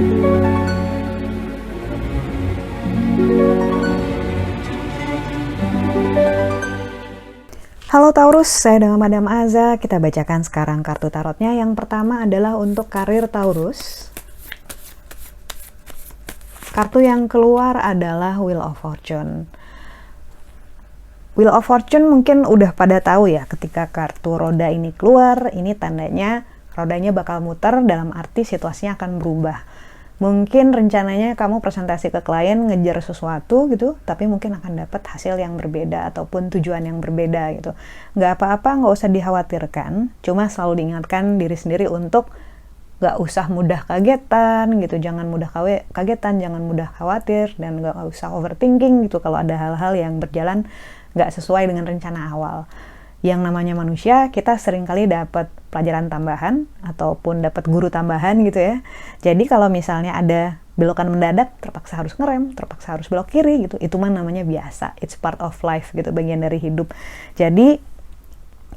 Halo Taurus, saya dengan Madam Aza. Kita bacakan sekarang kartu tarotnya. Yang pertama adalah untuk karir Taurus. Kartu yang keluar adalah Wheel of Fortune. Wheel of Fortune mungkin udah pada tahu ya, ketika kartu roda ini keluar, ini tandanya rodanya bakal muter, dalam arti situasinya akan berubah. Mungkin rencananya kamu presentasi ke klien ngejar sesuatu gitu, tapi mungkin akan dapat hasil yang berbeda ataupun tujuan yang berbeda gitu. Nggak apa-apa, nggak usah dikhawatirkan, cuma selalu diingatkan diri sendiri untuk nggak usah mudah kagetan gitu, jangan mudah kagetan, jangan mudah khawatir, dan nggak usah overthinking gitu kalau ada hal-hal yang berjalan nggak sesuai dengan rencana awal. Yang namanya manusia, kita seringkali dapat pelajaran tambahan ataupun dapat guru tambahan gitu ya. Jadi kalau misalnya ada belokan mendadak, terpaksa harus ngerem, terpaksa harus belok kiri gitu, itu mah namanya biasa, it's part of life gitu, bagian dari hidup. Jadi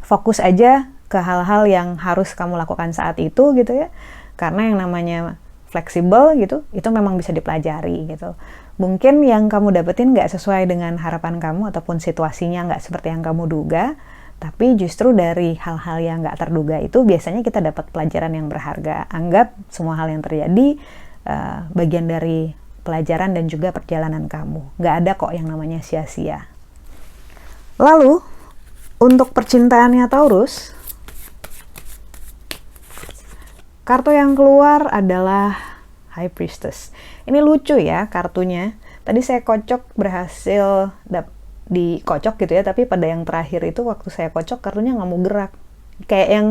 fokus aja ke hal-hal yang harus kamu lakukan saat itu gitu ya, karena yang namanya fleksibel gitu, itu memang bisa dipelajari gitu. Mungkin yang kamu dapetin nggak sesuai dengan harapan kamu ataupun situasinya nggak seperti yang kamu duga, tapi justru dari hal-hal yang nggak terduga itu biasanya kita dapat pelajaran yang berharga. Anggap semua hal yang terjadi bagian dari pelajaran dan juga perjalanan kamu. Nggak ada kok yang namanya sia-sia. Lalu, untuk percintaannya Taurus, kartu yang keluar adalah High Priestess. Ini lucu ya kartunya. Tadi saya kocok berhasil dikocok gitu ya, tapi pada yang terakhir itu waktu saya kocok kartunya nggak mau gerak, kayak yang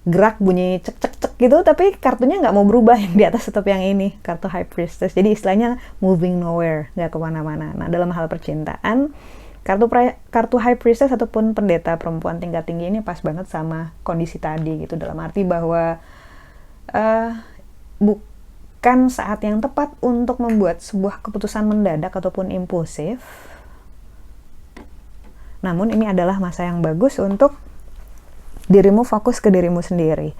gerak bunyi cek cek cek gitu, tapi kartunya nggak mau berubah yang di atas tetap yang ini, kartu High Priestess. Jadi istilahnya moving nowhere, nggak kemana-mana. Nah, dalam hal percintaan, kartu High Priestess ataupun pendeta perempuan tingkat tinggi ini pas banget sama kondisi tadi gitu, dalam arti bahwa bukan saat yang tepat untuk membuat sebuah keputusan mendadak ataupun impulsif. Namun ini adalah masa yang bagus untuk dirimu fokus ke dirimu sendiri.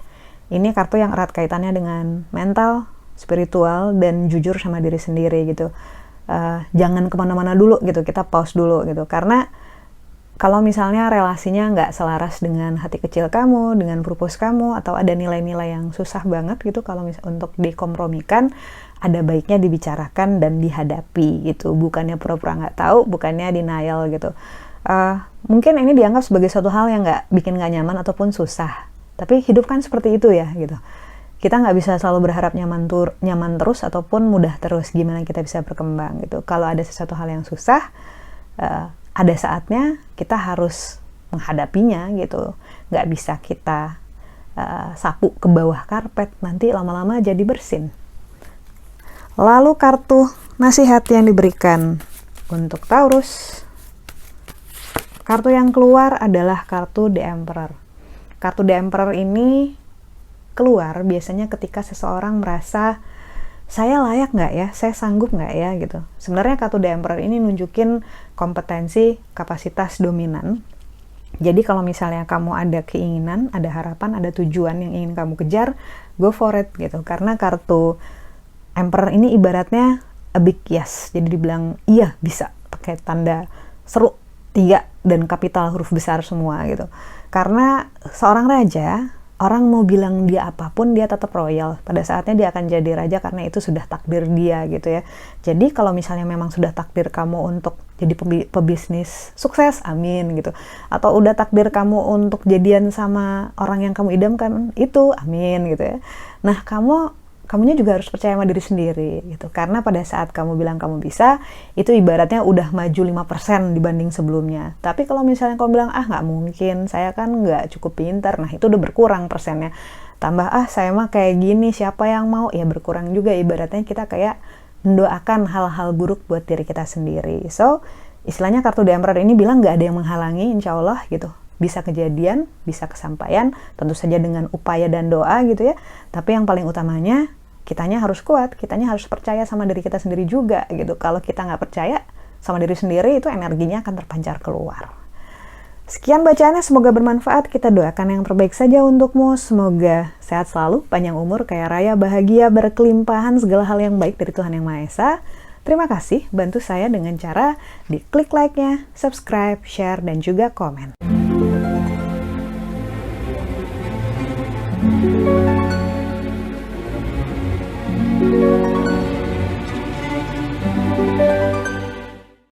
Ini kartu yang erat kaitannya dengan mental, spiritual, dan jujur sama diri sendiri gitu. Jangan kemana-mana dulu gitu, kita pause dulu gitu. Karena kalau misalnya relasinya nggak selaras dengan hati kecil kamu, dengan purpose kamu, atau ada nilai-nilai yang susah banget gitu kalau untuk dikompromikan, ada baiknya dibicarakan dan dihadapi gitu. Bukannya pura-pura nggak tahu, bukannya denial gitu. Mungkin ini dianggap sebagai suatu hal yang bikin nggak nyaman ataupun susah, tapi hidup kan seperti itu ya gitu. Kita nggak bisa selalu berharap nyaman terus ataupun mudah terus. Gimana kita bisa berkembang gitu. Kalau ada sesuatu hal yang susah, ada saatnya kita harus menghadapinya gitu. Nggak bisa kita sapu ke bawah karpet, nanti lama-lama jadi bersin. Lalu kartu nasihat yang diberikan untuk Taurus, kartu yang keluar adalah kartu The Emperor. Kartu The Emperor ini keluar biasanya ketika seseorang merasa, saya layak nggak ya? Saya sanggup nggak ya? Gitu. Sebenarnya kartu The Emperor ini nunjukin kompetensi, kapasitas dominan. Jadi kalau misalnya kamu ada keinginan, ada harapan, ada tujuan yang ingin kamu kejar, go for it gitu. Karena kartu Emperor ini ibaratnya a big yes. Jadi dibilang iya bisa, pakai tanda seru 3 dan kapital huruf besar semua gitu. Karena seorang raja, orang mau bilang dia apapun, dia tetap royal. Pada saatnya dia akan jadi raja karena itu sudah takdir dia gitu ya. Jadi kalau misalnya memang sudah takdir kamu untuk jadi pebisnis sukses, amin gitu. Atau udah takdir kamu untuk jadian sama orang yang kamu idamkan, itu amin gitu ya. Nah, kamunya juga harus percaya sama diri sendiri gitu. Karena pada saat kamu bilang kamu bisa, itu ibaratnya udah maju 5% dibanding sebelumnya. Tapi kalau misalnya kamu bilang, nggak mungkin, saya kan nggak cukup pintar, nah itu udah berkurang persennya. Tambah, saya mah kayak gini, siapa yang mau? Ya berkurang juga, ibaratnya kita kayak mendoakan hal-hal buruk buat diri kita sendiri. So, istilahnya kartu The Emperor ini bilang nggak ada yang menghalangi, insya Allah gitu. Bisa kejadian, bisa kesampaian, tentu saja dengan upaya dan doa gitu ya. Tapi yang paling utamanya, kitanya harus kuat, kitanya harus percaya sama diri kita sendiri juga gitu. Kalau kita nggak percaya sama diri sendiri, itu energinya akan terpancar keluar. Sekian bacaannya, semoga bermanfaat. Kita doakan yang terbaik saja untukmu. Semoga Sehat selalu, panjang umur, kaya raya, bahagia, berkelimpahan, segala hal yang baik dari Tuhan Yang Maha Esa. Terima kasih, bantu saya dengan cara di klik like-nya, subscribe, share, dan juga komen.